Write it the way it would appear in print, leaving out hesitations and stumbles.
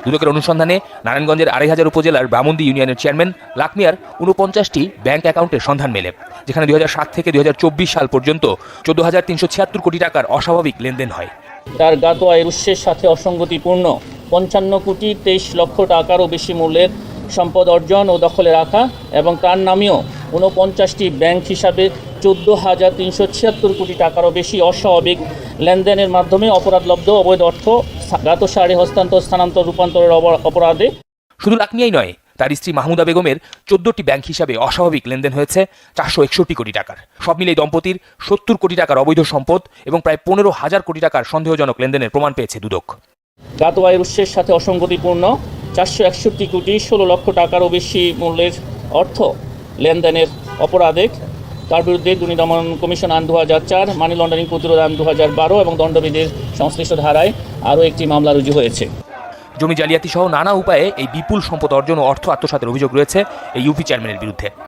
দুদকের অনুসন্ধানে নারায়ণগঞ্জের ২৫০০ উপজেলার ব্রাহ্মণদী ইউনিয়নের চেয়ারম্যান লাকমিয়ার ৪৯টি ব্যাংক অ্যাকাউন্টের সন্ধান মেলে, যেখানে ২০০৭ থেকে ২০২৪ সাল পর্যন্ত ১৪,৩৭৬ কোটি টাকার অস্বাভাবিক লেনদেন হয়। তার জ্ঞাত আয়ের উৎসের সাথে অসঙ্গতিপূর্ণ ৫৫,৩০,০০,০০০ টাকারও বেশি মূল্যের সম্পদ অর্জন ও দখলে রাখা এবং তার নামেও ৪৯টি ব্যাংক হিসাবে ১৪,৩৭৬ কোটি টাকারও বেশি অস্বাভাবিক লেনদেনের মাধ্যমে অপরাধলব্ধ অবৈধ অর্থ জ্ঞাত সারে হস্তান্তর স্থানান্তর রূপান্তরের অপরাধে। শুধু লাকমিয়াই নয়, তার স্ত্রী মাহমুদা বেগমের ১৪টি ব্যাংক হিসাবে অস্বাভাবিক লেনদেন হয়েছে ৪৬১ কোটি টাকার। সব মিলিয়ে দম্পতির ৭০ কোটি টাকার অবৈধ সম্পদ এবং প্রায় ১৫,০০০ কোটি টাকার সন্দেহজনক লেনদেনের প্রমাণ পেয়েছে দুদক। জ্ঞাত আয়ের উৎসের সাথে অসঙ্গতিপূর্ণ ৪৬১,৬০,০০,০০০ টাকারও বেশি মূল্যের অর্থ লেনদেনের অপরাধে তার বিরুদ্ধে দুর্নীতি দমন কমিশন আইন ২০০৪, মানি লন্ডারিং প্রতিরোধ আইন ২০১২ এবং দণ্ডবিধির সংশ্লিষ্ট ধারায় আরও একটি মামলা রুজু হয়েছে। জমি জালিয়াতি সহ নানা উপায়ে এই বিপুল সম্পদ অর্জন ও অর্থ আত্মসাতের অভিযোগ রয়েছে এই ইউপি চেয়ারম্যানের বিরুদ্ধে।